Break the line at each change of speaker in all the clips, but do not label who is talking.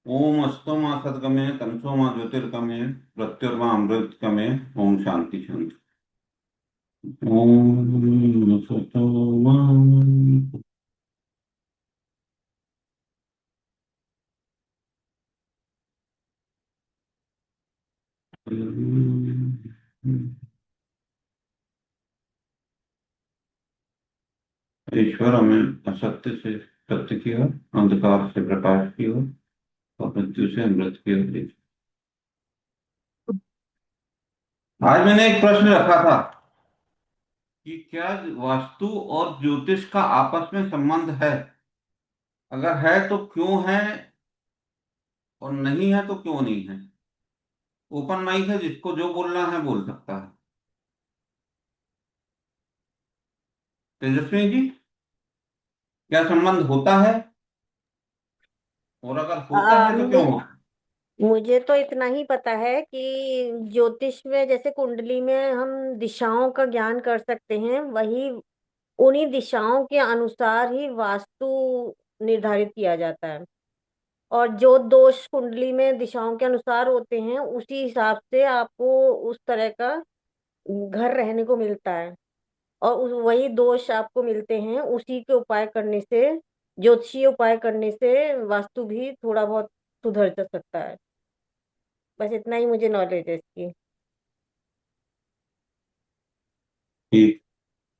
ओम अस्तो मा सद्गमे तमसो मा ज्योतिर्गमे प्रत्युर्मा अमृतगमे। ओम शांति शांति। ओम सतो मा। ईश्वर हमें असत्य से सत्य की ओर, अंधकार से प्रकाश की ओर और मृत्यु से अमृत की ओर ले। आज मैंने एक प्रश्न रखा था कि क्या वास्तु और ज्योतिष का आपस में संबंध है? अगर है तो क्यों है, और नहीं है तो क्यों नहीं है? ओपन माइक है, जिसको जो बोलना है बोल सकता है। तेजस्वी जी, क्या संबंध होता है? और अगर होता है तो क्यों
मु-
होता
मुझे तो इतना ही पता है कि ज्योतिष में जैसे कुंडली में हम दिशाओं का ज्ञान कर सकते हैं, वही उन्हीं दिशाओं के अनुसार ही वास्तु निर्धारित किया जाता है। और जो दोष कुंडली में दिशाओं के अनुसार होते हैं, उसी हिसाब से आपको उस तरह का घर रहने को मिलता है। और वही दोष आपको मिलते हैं, उसी के उपाय करने से, ज्योतिषीय उपाय करने से वास्तु भी थोड़ा बहुत सुधर जा सकता है। बस इतना ही मुझे नॉलेज है इसकी।
है? ठीक।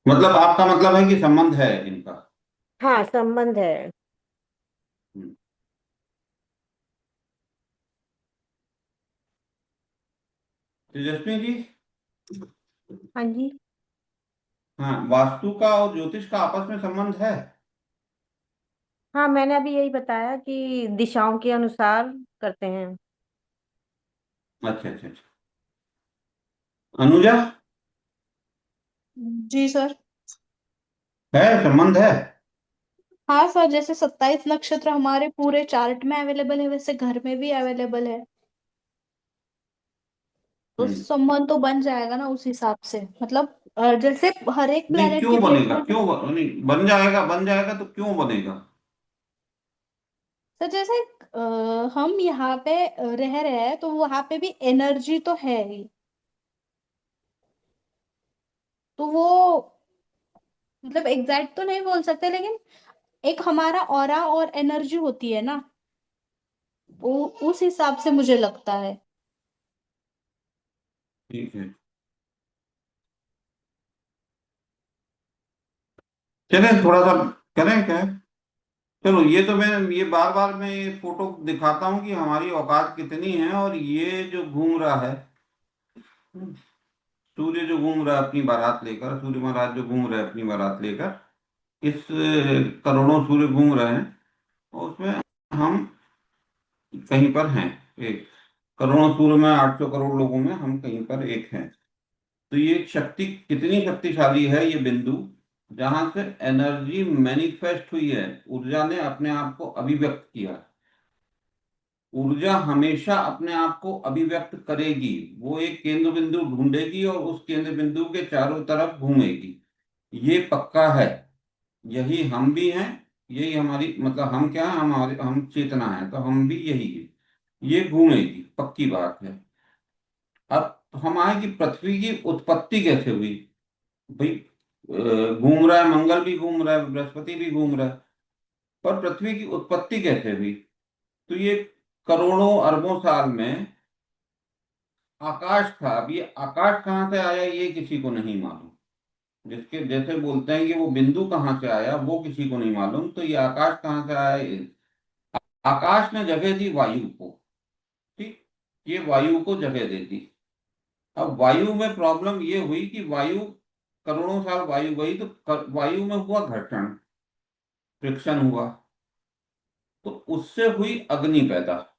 मतलब आपका मतलब है कि संबंध है इनका।
हाँ, संबंध है।
हम्म। तेजस्वी जी।
हाँ जी।
हाँ, वास्तु का और ज्योतिष का आपस में संबंध है।
हाँ, मैंने अभी यही बताया कि दिशाओं के अनुसार करते हैं।
अच्छा अच्छा अच्छा। अनुजा,
जी सर।
है संबंध है।
हाँ सर, जैसे 27 नक्षत्र हमारे पूरे चार्ट में अवेलेबल है, वैसे घर में भी अवेलेबल है। तो
हम्म।
संबंध तो बन जाएगा ना उस हिसाब से, मतलब जैसे हर एक
नहीं,
प्लेनेट की
क्यों बनेगा?
प्लेसमेंट।
नहीं, बन जाएगा, बन जाएगा तो क्यों बनेगा?
सर जैसे हम यहाँ पे रह रहे हैं, तो वहां पे भी एनर्जी तो है ही। तो वो मतलब एग्जैक्ट तो नहीं बोल सकते, लेकिन एक हमारा ऑरा और एनर्जी होती है ना, वो उस हिसाब से मुझे लगता है।
ठीक है। चलें थोड़ा सा, करें क्या? चलो, ये तो ये बार बार मैं ये फोटो दिखाता हूँ कि हमारी औकात कितनी है। और ये जो घूम रहा है, सूर्य जो घूम रहा है अपनी बारात लेकर, सूर्य महाराज जो घूम रहे हैं अपनी बारात लेकर, इस करोड़ों सूर्य घूम रहे हैं, और उसमें हम कहीं पर हैं। एक करोड़ों सूर्य में 800 करोड़ लोगों में हम कहीं पर एक हैं। तो ये शक्ति कितनी शक्तिशाली है, ये बिंदु जहां से एनर्जी मैनिफेस्ट हुई है, ऊर्जा ने अपने आप को अभिव्यक्त किया। ऊर्जा हमेशा अपने आप को अभिव्यक्त करेगी। वो एक केंद्र बिंदु ढूंढेगी और उस केंद्र बिंदु के चारों तरफ घूमेगी। ये पक्का है। यही हम भी हैं। यही हमारी, मतलब हम क्या है, हम चेतना है, तो हम भी यही है। ये घूमेगी, पक्की बात है। अब हम आए कि पृथ्वी की उत्पत्ति कैसे हुई। भाई, घूम रहा है, मंगल भी घूम रहा है, बृहस्पति भी घूम रहा है, पर पृथ्वी की उत्पत्ति कैसे हुई? तो ये करोड़ों अरबों साल में आकाश था। अब ये आकाश कहाँ से आया, ये किसी को नहीं मालूम। जिसके जैसे बोलते हैं कि वो बिंदु कहाँ से आया, वो किसी को नहीं मालूम। तो ये आकाश कहाँ से आया, आकाश ने जगह दी वायु को। ठीक। ये वायु को जगह देती। अब वायु में प्रॉब्लम ये हुई कि वायु, करोड़ों साल वायु गई तो वायु में हुआ घर्षण, फ्रिक्शन हुआ। तो उससे हुई अग्नि पैदा।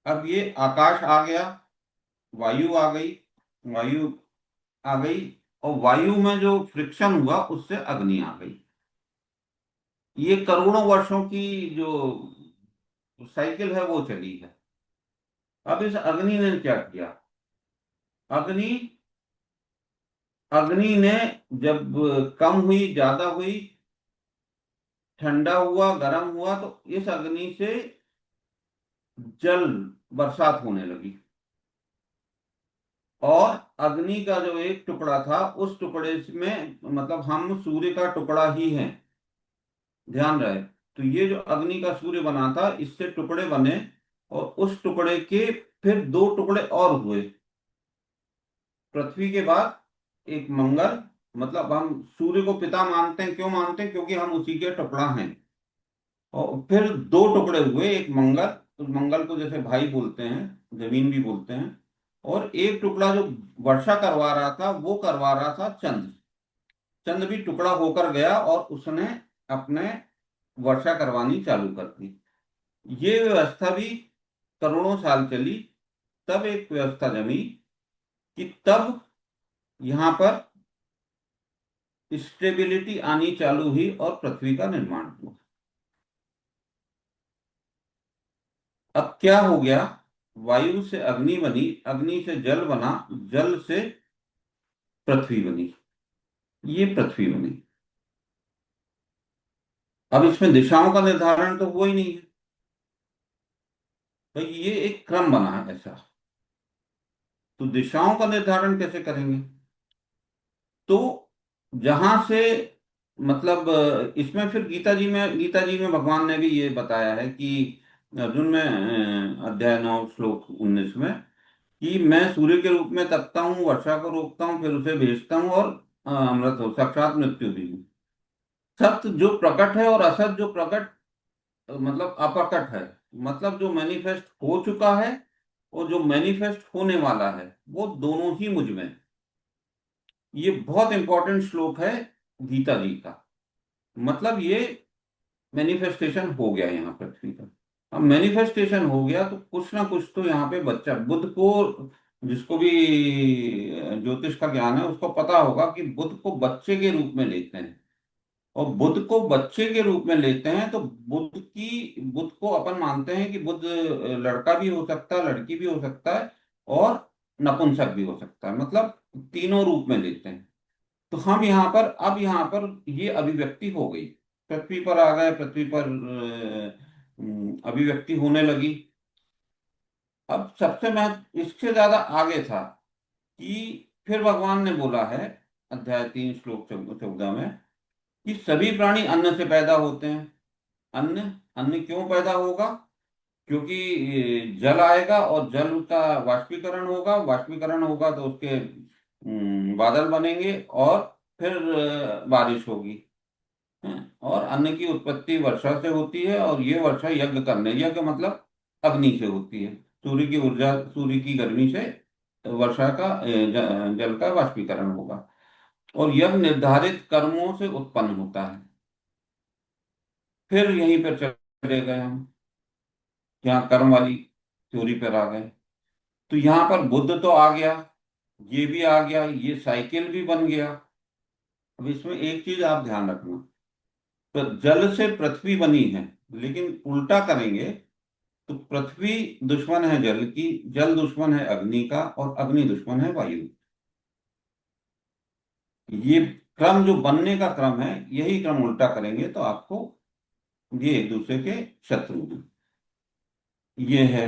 अब ये आकाश आ गया, वायु आ गई, वायु आ गई, और वायु में जो फ्रिक्शन हुआ उससे अग्नि आ गई। ये करोड़ों वर्षों की जो साइकिल है वो चली है। अब इस अग्नि ने क्या किया? अग्नि अग्नि ने जब कम हुई, ज्यादा हुई, ठंडा हुआ, गर्म हुआ, तो इस अग्नि से जल बरसात होने लगी। और अग्नि का जो एक टुकड़ा था, उस टुकड़े में, मतलब हम सूर्य का टुकड़ा ही हैं, ध्यान रहे। तो ये जो अग्नि का सूर्य बना था, इससे टुकड़े बने, और उस टुकड़े के फिर दो टुकड़े और हुए। पृथ्वी के बाद एक मंगल, मतलब हम सूर्य को पिता मानते हैं, क्यों मानते हैं? क्योंकि हम उसी के टुकड़ा हैं। और फिर दो टुकड़े हुए, एक मंगल, तो मंगल को जैसे भाई बोलते हैं, जमीन भी बोलते हैं। और एक टुकड़ा जो वर्षा करवा रहा था, वो करवा रहा था चंद्र। चंद्र भी टुकड़ा होकर गया और उसने अपने वर्षा करवानी चालू कर दी। ये व्यवस्था भी करोड़ों साल चली। तब एक व्यवस्था जमी कि तब यहाँ पर स्टेबिलिटी आनी चालू हुई और पृथ्वी का निर्माण हुआ। अब क्या हो गया? वायु से अग्नि बनी, अग्नि से जल बना, जल से पृथ्वी बनी। ये पृथ्वी बनी। अब इसमें दिशाओं का निर्धारण तो हुआ ही नहीं है। तो ये एक क्रम बना है ऐसा। तो दिशाओं का निर्धारण कैसे करेंगे? तो जहां से, मतलब इसमें फिर गीता जी में भगवान ने भी ये बताया है कि अर्जुन में, अध्याय 9 श्लोक 19 में, कि मैं सूर्य के रूप में तपता हूँ, वर्षा को रोकता हूँ, फिर उसे भेजता हूँ, और अमृत हो, साक्षात मृत्यु भी हूँ। सत्य जो प्रकट है और असत जो प्रकट, मतलब अप्रकट है, मतलब जो मैनिफेस्ट हो चुका है और जो मैनिफेस्ट होने वाला है, वो दोनों ही मुझ में है। ये बहुत इंपॉर्टेंट श्लोक है गीता जी का। मतलब ये मैनिफेस्टेशन हो गया यहाँ पृथ्वी पर। अब मैनिफेस्टेशन हो गया तो कुछ ना कुछ तो यहाँ पे बच्चा, बुद्ध को, जिसको भी ज्योतिष का ज्ञान है, उसको पता होगा कि बुद्ध को बच्चे के रूप में लेते हैं। और बुद्ध को बच्चे के रूप में लेते हैं तो बुद्ध को अपन मानते हैं कि बुद्ध लड़का भी हो सकता है, लड़की भी हो सकता है, और नपुंसक भी हो सकता है, मतलब तीनों रूप में लेते हैं। तो हम यहाँ पर, अब यहाँ पर ये अभिव्यक्ति हो गई, पृथ्वी पर आ गए, पृथ्वी पर अभिव्यक्ति होने लगी। अब सबसे महत्व इससे ज्यादा आगे था कि फिर भगवान ने बोला है, अध्याय 3 श्लोक 14 में, कि सभी प्राणी अन्न से पैदा होते हैं। अन्न, अन्न क्यों पैदा होगा? क्योंकि जल आएगा और जल का वाष्पीकरण होगा, वाष्पीकरण होगा तो उसके बादल बनेंगे, और फिर बारिश होगी। और अन्न की उत्पत्ति वर्षा से होती है, और ये वर्षा यज्ञ करने, यज्ञ मतलब अग्नि से होती है। सूर्य की ऊर्जा, सूर्य की गर्मी से वर्षा का, जल का वाष्पीकरण होगा। और यज्ञ निर्धारित कर्मों से उत्पन्न होता है। फिर यहीं पर चले गए हम, यहाँ कर्म वाली थ्योरी पर आ गए। तो यहाँ पर बुद्ध तो आ गया, ये भी आ गया, ये साइकिल भी बन गया। अब इसमें एक चीज आप ध्यान रखना, तो जल से पृथ्वी बनी है, लेकिन उल्टा करेंगे तो पृथ्वी दुश्मन है जल की, जल दुश्मन है अग्नि का, और अग्नि दुश्मन है वायु। ये क्रम जो बनने का क्रम है, यही क्रम उल्टा करेंगे तो आपको ये एक दूसरे के शत्रु हैं। ये है।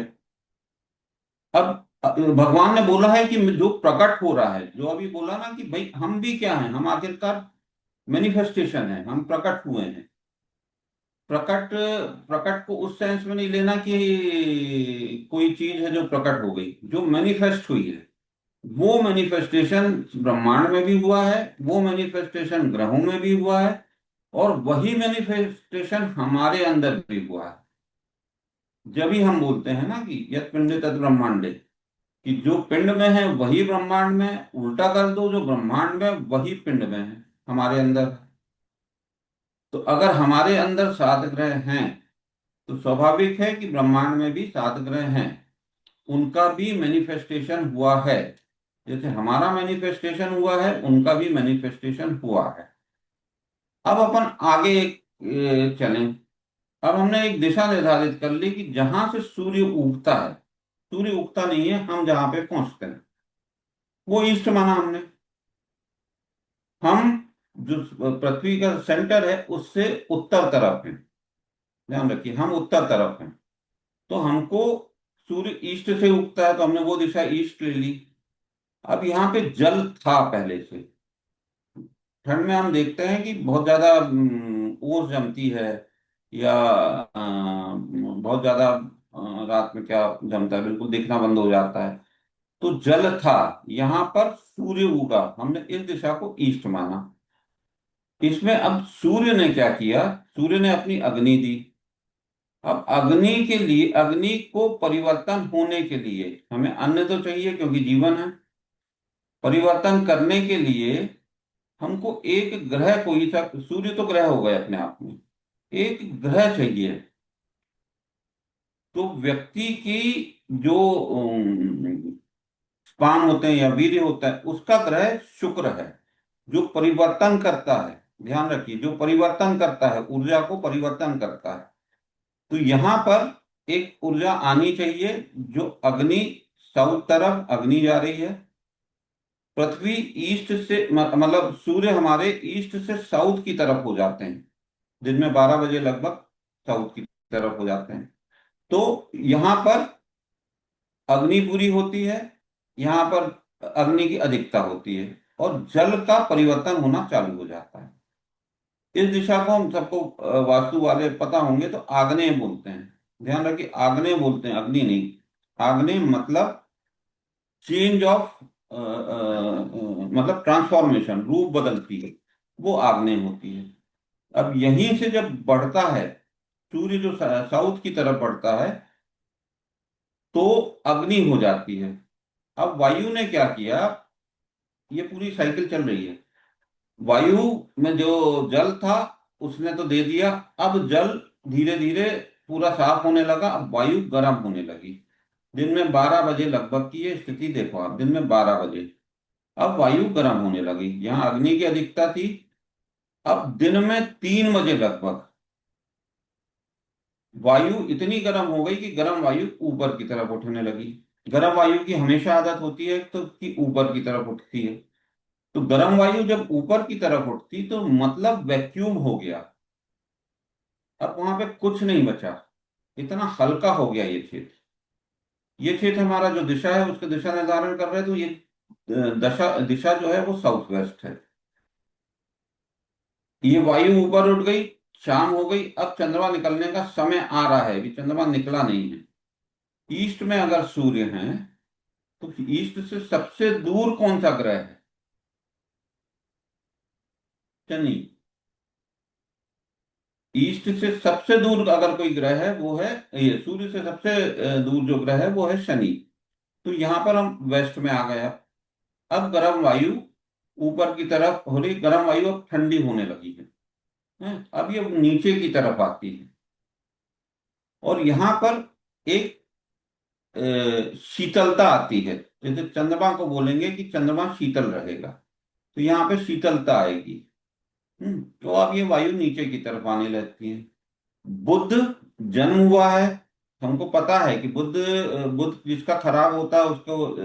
अब भगवान ने बोला है कि जो प्रकट हो रहा है, जो अभी बोला ना कि भाई हम भी क्या हैं, हम आखिरकार मैनिफेस्टेशन है, हम प्रकट हुए हैं। प्रकट, प्रकट को उस सेंस में नहीं लेना कि कोई चीज है जो प्रकट हो गई, जो मैनिफेस्ट हुई है। वो मैनिफेस्टेशन ब्रह्मांड में भी हुआ है, वो मैनिफेस्टेशन ग्रहों में भी हुआ है, और वही मैनिफेस्टेशन हमारे अंदर भी हुआ है। जब ही हम बोलते हैं ना कि यत् पिंडे तत् ब्रह्मांडे, कि जो पिंड में है वही ब्रह्मांड में, उल्टा कर दो, जो ब्रह्मांड में वही पिंड में है, हमारे अंदर। तो अगर हमारे अंदर 7 ग्रह हैं, तो स्वाभाविक है कि ब्रह्मांड में भी 7 ग्रह हैं, उनका भी मैनिफेस्टेशन हुआ है। जैसे हमारा मैनिफेस्टेशन हुआ है, उनका भी मैनिफेस्टेशन हुआ है। अब अपन आगे चलें। अब हमने एक दिशा निर्धारित कर ली कि जहां से सूर्य उगता है, सूर्य उगता नहीं है, हम जहां पे पहुंचते हैं वो ईस्ट माना हमने। हम जो पृथ्वी का सेंटर है उससे उत्तर तरफ है, ध्यान रखिए हम उत्तर तरफ हैं। तो हमको सूर्य ईस्ट से उगता है तो हमने वो दिशा ईस्ट ले ली। अब यहाँ पे जल था पहले से। ठंड में हम देखते हैं कि बहुत ज्यादा ओस जमती है, या बहुत ज्यादा रात में क्या जमता है, बिल्कुल दिखना बंद हो जाता है। तो जल था, यहाँ पर सूर्य उगा, हमने इस दिशा को ईस्ट माना। इसमें अब सूर्य ने क्या किया, सूर्य ने अपनी अग्नि दी। अब अग्नि के लिए, अग्नि को परिवर्तन होने के लिए हमें अन्न तो चाहिए क्योंकि जीवन है। परिवर्तन करने के लिए हमको एक ग्रह, कोई सा, सूर्य तो ग्रह हो गए अपने आप में, एक ग्रह चाहिए। तो व्यक्ति की जो स्पाम होते हैं या वीर्य होता है उसका ग्रह शुक्र है, जो परिवर्तन करता है। ध्यान रखिए, जो परिवर्तन करता है, ऊर्जा को परिवर्तन करता है। तो यहाँ पर एक ऊर्जा आनी चाहिए जो अग्नि, साउथ तरफ अग्नि जा रही है। पृथ्वी ईस्ट से मतलब सूर्य हमारे ईस्ट से साउथ की तरफ हो जाते हैं, दिन में 12 बजे लगभग साउथ की तरफ हो जाते हैं। तो यहाँ पर अग्नि पूरी होती है, यहाँ पर अग्नि की अधिकता होती है और जल का परिवर्तन होना चालू हो जाता है। इस दिशा को हम सबको वास्तु वाले पता होंगे तो आग्नेय बोलते हैं। ध्यान रखिए, आग्नेय बोलते हैं, अग्नि नहीं। आग्नेय मतलब चेंज ऑफ, मतलब ट्रांसफॉर्मेशन, रूप बदलती है, वो आग्नेय होती है। अब यहीं से जब बढ़ता है सूर्य, जो साउथ की तरफ बढ़ता है, तो अग्नि हो जाती है। अब वायु ने क्या किया, ये पूरी साइकिल चल रही है। वायु में जो जल था उसने तो दे दिया, अब जल धीरे धीरे पूरा साफ होने लगा, अब वायु गर्म होने लगी। दिन में 12 बजे लगभग की ये स्थिति देखो आप, दिन में 12 बजे अब वायु गर्म होने लगी। यहाँ अग्नि की अधिकता थी, अब दिन में 3 बजे लगभग वायु इतनी गर्म हो गई कि गर्म वायु ऊपर की तरफ उठने लगी। गर्म वायु की हमेशा आदत होती है तो कि ऊपर की तरफ उठती है। तो गर्म वायु जब ऊपर की तरफ उठती तो मतलब वैक्यूम हो गया, अब वहां पे कुछ नहीं बचा, इतना हल्का हो गया ये क्षेत्र। ये क्षेत्र हमारा जो दिशा है उसका दिशा निर्धारण कर रहे हैं, तो ये दशा दिशा जो है वो साउथ वेस्ट है। ये वायु ऊपर उठ गई, शाम हो गई, अब चंद्रमा निकलने का समय आ रहा है, अभी चंद्रमा निकला नहीं है। ईस्ट में अगर सूर्य है तो ईस्ट से सबसे दूर कौन सा ग्रह है, शनि। ईस्ट से सबसे दूर अगर कोई ग्रह है वो है, ये सूर्य से सबसे दूर जो ग्रह है वो है शनि। तो यहां पर हम वेस्ट में आ गए। अब गर्म वायु ऊपर की तरफ हो रही, गर्म वायु अब ठंडी होने लगी है, अब ये नीचे की तरफ आती है। और यहाँ पर एक शीतलता आती है, जैसे चंद्रमा को बोलेंगे कि चंद्रमा शीतल रहेगा, तो यहाँ पे शीतलता आएगी। तो अब ये वायु नीचे की तरफ आने लगती है। बुध जन्म हुआ है, हमको पता है कि बुध जिसका खराब होता है उसको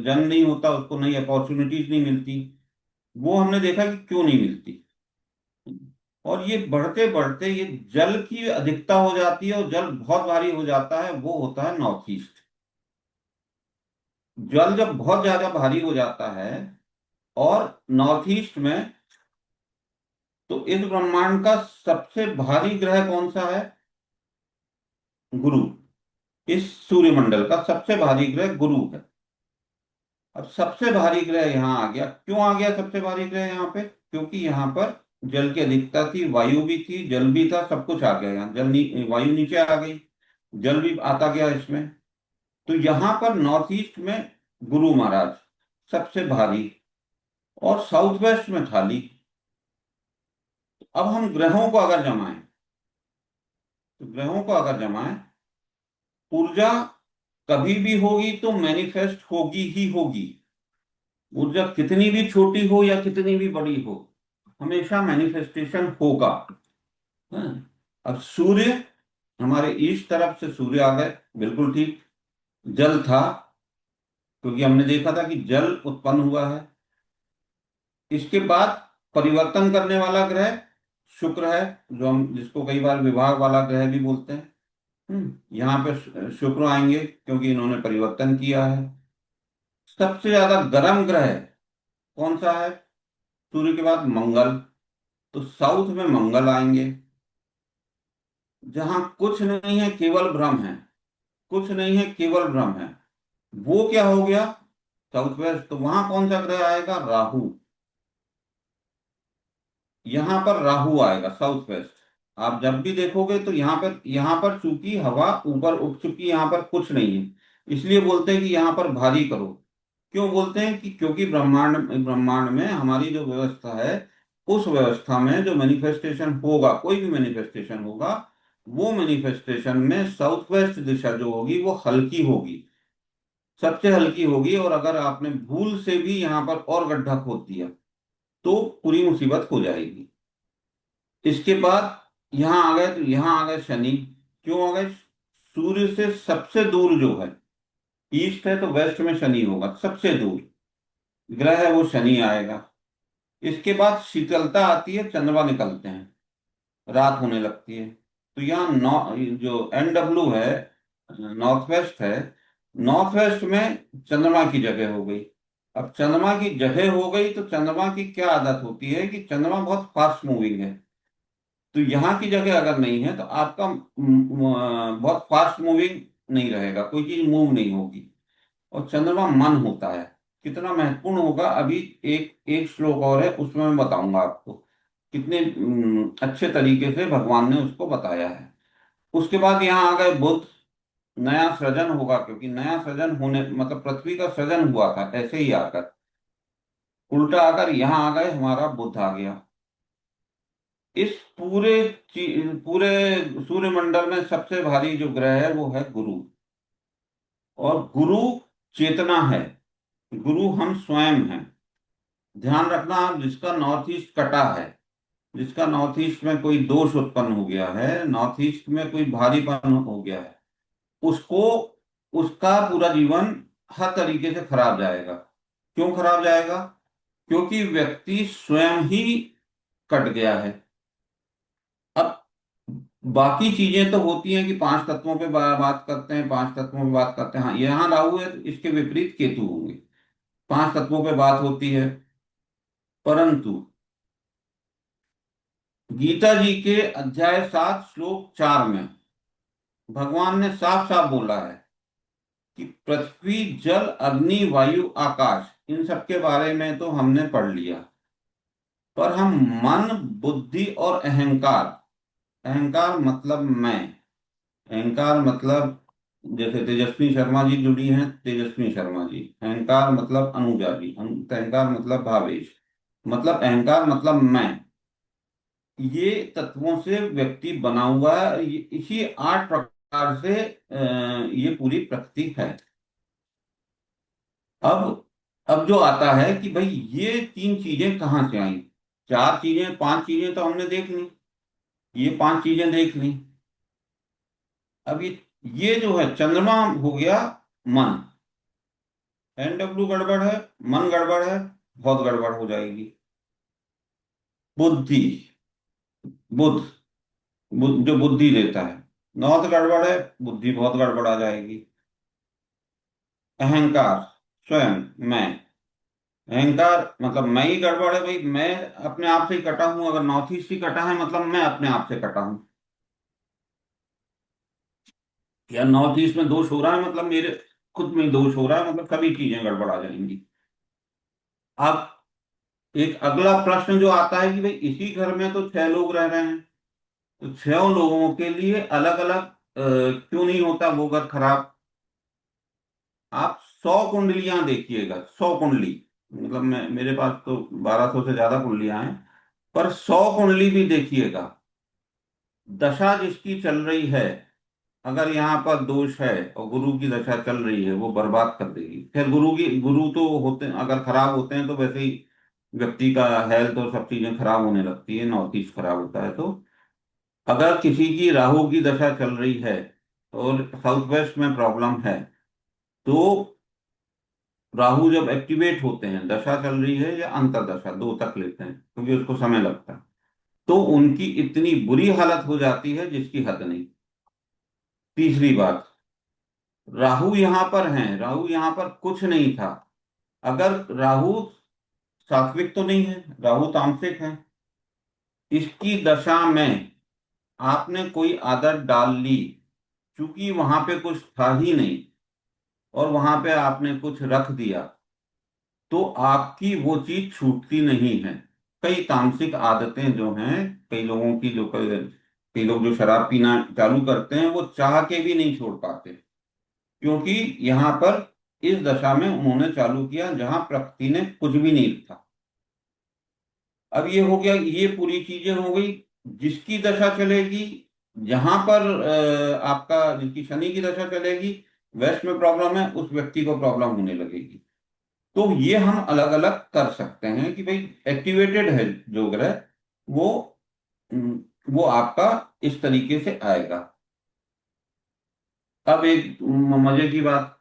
जन्म नहीं होता, उसको नई अपॉर्चुनिटीज नहीं मिलती। वो हमने देखा कि क्यों नहीं मिलती। और ये बढ़ते बढ़ते ये जल की अधिकता हो जाती है और जल बहुत भारी हो जाता है, वो होता है नॉर्थ ईस्ट। जल जब बहुत ज्यादा भारी हो जाता है और नॉर्थ ईस्ट में, तो इस ब्रह्मांड का सबसे भारी ग्रह कौन सा है, गुरु। इस सूर्यमंडल का सबसे भारी ग्रह गुरु है। अब सबसे भारी ग्रह यहाँ आ गया, क्यों आ गया सबसे भारी ग्रह यहाँ पे, क्योंकि यहाँ पर जल की अधिकता थी, वायु भी थी, जल भी था, सब कुछ आ गया यहाँ। वायु नीचे आ गई, जल भी आता गया इसमें। तो यहाँ पर नॉर्थ ईस्ट में गुरु महाराज सबसे भारी, और साउथ वेस्ट में थाली। अब हम ग्रहों को अगर जमाएं, तो ग्रहों को अगर जमाएं, ऊर्जा कभी भी होगी तो मैनिफेस्ट होगी ही होगी। ऊर्जा कितनी भी छोटी हो या कितनी भी बड़ी हो, हमेशा मैनिफेस्टेशन होगा। हाँ? अब सूर्य हमारे ईस्ट तरफ से सूर्य आ गए, बिल्कुल ठीक। जल था, क्योंकि हमने देखा था कि जल उत्पन्न हुआ है। इसके बाद परिवर्तन करने वाला ग्रह शुक्र है, जो हम जिसको कई बार विभाग वाला ग्रह भी बोलते हैं। यहाँ पे शुक्र आएंगे क्योंकि इन्होंने परिवर्तन किया है। सबसे ज्यादा गर्म ग्रह कौन सा है? सूर्य के बाद मंगल, तो साउथ में मंगल आएंगे। जहां कुछ नहीं है केवल भ्रम है, कुछ नहीं है केवल भ्रम है, वो क्या हो गया? South west. तो वहां कौन सा ग्रह आएगा? राहु। यहां पर राहु आएगा साउथ वेस्ट। आप जब भी देखोगे तो यहाँ पर चूंकि हवा ऊपर उठ चुकी, यहाँ पर कुछ नहीं है, इसलिए बोलते हैं कि यहाँ पर भारी करो। क्यों बोलते हैं? कि क्योंकि ब्रह्मांड ब्रह्मांड में हमारी जो व्यवस्था है, उस व्यवस्था में जो मैनिफेस्टेशन होगा, कोई भी मैनिफेस्टेशन होगा, वो मैनिफेस्टेशन में साउथ वेस्ट दिशा जो होगी वो हल्की होगी, सबसे हल्की होगी। और अगर आपने भूल से भी यहाँ पर और गड्ढा खोद दिया तो पूरी मुसीबत हो जाएगी। इसके बाद यहाँ आ गए, तो यहाँ आ गए शनि। क्यों आ गए? सूर्य से सबसे दूर जो है, ईस्ट है तो वेस्ट में शनि होगा, सबसे दूर ग्रह है वो शनि आएगा। इसके बाद शीतलता आती है, चंद्रमा निकलते हैं, रात होने लगती है। तो यहाँ जो NW है, नॉर्थ वेस्ट है, नॉर्थ वेस्ट में चंद्रमा की जगह हो गई। अब चंद्रमा की जगह हो गई तो चंद्रमा की क्या आदत होती है कि चंद्रमा बहुत फास्ट मूविंग है। तो यहाँ की जगह अगर नहीं है तो आपका बहुत फास्ट मूविंग नहीं रहेगा, कोई चीज मूव नहीं होगी। और चंद्रमा मन होता है, कितना महत्वपूर्ण होगा अभी एक एक श्लोक और है, उसमें मैं बताऊंगा आपको कितने अच्छे तरीके से भगवान ने उसको बताया है। उसके बाद यहाँ आ गए बुध। नया सृजन होगा, क्योंकि नया सृजन होने मतलब पृथ्वी का सृजन हुआ था ऐसे ही आकर, उल्टा आकर यहाँ आ गए, हमारा बुध आ गया। इस पूरे सूर्यमंडल में सबसे भारी जो ग्रह है वो है गुरु। और गुरु चेतना है, गुरु हम स्वयं हैं। ध्यान रखना, आप जिसका नॉर्थ ईस्ट कटा है, जिसका नॉर्थ ईस्ट में कोई दोष उत्पन्न हो गया है, नॉर्थ ईस्ट में कोई भारीपन हो गया है, उसको उसका पूरा जीवन हर तरीके से खराब जाएगा। क्यों खराब जाएगा? क्योंकि व्यक्ति स्वयं ही कट गया है। अब बाकी चीजें तो होती हैं कि पांच तत्वों पे बात करते हैं, पांच तत्वों पे बात करते हैं। हाँ, यहाँ राहु है तो इसके विपरीत केतु होंगे, पांच तत्वों पे बात होती है। परंतु गीता जी के अध्याय 7 श्लोक 4 में भगवान ने साफ साफ बोला है कि पृथ्वी जल अग्नि वायु आकाश, इन सब के बारे में तो हमने पढ़ लिया, पर हम मन बुद्धि और अहंकार, अहंकार मतलब मैं, अहंकार मतलब जैसे तेजस्वी शर्मा जी जुड़ी हैं, तेजस्वी शर्मा जी, अहंकार मतलब अनुजा जी, अहंकार मतलब भावेश, मतलब अहंकार मतलब मैं। ये तत्वों से व्यक्ति बना हुआ है, इसी 8 प्रकार से ये पूरी प्रकृति है। अब अब जो आता है कि भाई ये तीन चीजें कहाँ से आई? चार चीजें, पांच चीजें तो हमने देख ली, ये पांच चीजें देख ली। अब ये जो है चंद्रमा हो गया मन, NW गड़बड़ है, मन गड़बड़ है, बहुत गड़बड़ हो जाएगी। बुद्धि, बुद्ध, जो बुद्धि देता है, नौत गड़बड़ है, बुद्धि बहुत गड़बड़ आ जाएगी। अहंकार, स्वयं मैं, अहंकार मतलब मैं ही गड़बड़ है भाई, मैं अपने आप से ही कटा हूं। अगर नॉर्थ ईस्ट ही कटा है मतलब मैं अपने आप से कटा हूं। या नॉर्थ ईस्ट में दोष हो रहा है मतलब मेरे खुद में ही दोष हो रहा है, मतलब सभी चीजें गड़बड़ आ जाएंगी। अब एक अगला प्रश्न जो आता है कि भाई इसी घर में तो 6 लोग रह रहे हैं, तो 6 लोगों के लिए अलग अलग क्यों नहीं होता वो घर खराब? आप 100 कुंडलियां देखिएगा, 100 कुंडली, मतलब मेरे पास तो 1200 से ज्यादा कुंडलियां हैं, पर 100 कुंडली भी देखिएगा, दशा जिसकी चल रही है, अगर यहाँ पर दोष है और गुरु की दशा चल रही है, वो बर्बाद कर देगी। खैर गुरु तो होते हैं, अगर खराब होते हैं तो वैसे ही व्यक्ति का हेल्थ और सब चीजें खराब होने लगती है, नॉर्थ ईस्ट खराब होता है तो। अगर किसी की राहु की दशा चल रही है और साउथ वेस्ट में प्रॉब्लम है, तो राहु जब एक्टिवेट होते हैं, दशा चल रही है या अंतरदशा, दो तक लेते हैं क्योंकि उसको समय लगता है, तो उनकी इतनी बुरी हालत हो जाती है जिसकी हद नहीं। तीसरी बात, राहु यहां पर हैं, राहु यहां पर कुछ नहीं था। अगर राहु सात्विक तो नहीं है, राहु तामसिक है, इसकी दशा में आपने कोई आदत डाल ली, क्योंकि वहां पे कुछ था ही नहीं और वहां पे आपने कुछ रख दिया, तो आपकी वो चीज छूटती नहीं है। कई तामसिक आदतें जो हैं, कई लोगों की, जो कई लोग जो शराब पीना चालू करते हैं वो चाह के भी नहीं छोड़ पाते, क्योंकि यहाँ पर इस दशा में उन्होंने चालू किया जहां प्रकृति ने कुछ भी नहीं रखा। अब ये हो गया, ये पूरी चीजें हो गई। जिसकी दशा चलेगी, जहां पर आपका जिसकी शनि की दशा चलेगी, वेस्ट में प्रॉब्लम है, उस व्यक्ति को प्रॉब्लम होने लगेगी। तो ये हम अलग अलग कर सकते हैं कि भाई एक्टिवेटेड है जो ग्रह, वो वो आपका इस तरीके से आएगा। अब एक मजे की बात,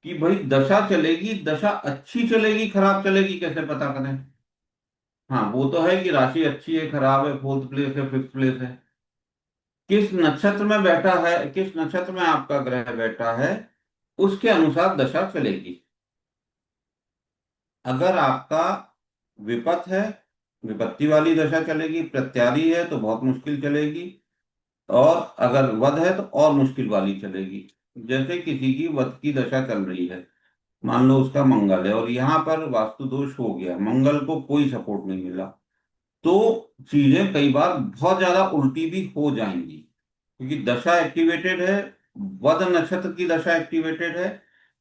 कि भाई दशा चलेगी, दशा अच्छी चलेगी खराब चलेगी कैसे पता करें? हाँ, वो तो है कि राशि अच्छी है खराब है, फोर्थ प्लेस है फिफ्थ प्लेस है, किस नक्षत्र में बैठा है, किस नक्षत्र में आपका ग्रह बैठा है, उसके अनुसार दशा चलेगी। अगर आपका विपत है, विपत्ति वाली दशा चलेगी, प्रत्यारी है तो बहुत मुश्किल चलेगी, और अगर वध है तो और मुश्किल वाली चलेगी। जैसे किसी की वध की दशा चल रही है, मान लो उसका मंगल है और यहाँ पर वास्तु दोष हो गया, मंगल को कोई सपोर्ट नहीं मिला, तो चीजें कई बार बहुत ज्यादा उल्टी भी हो जाएंगी, क्योंकि दशा एक्टिवेटेड है, वध नक्षत्र की दशा एक्टिवेटेड है।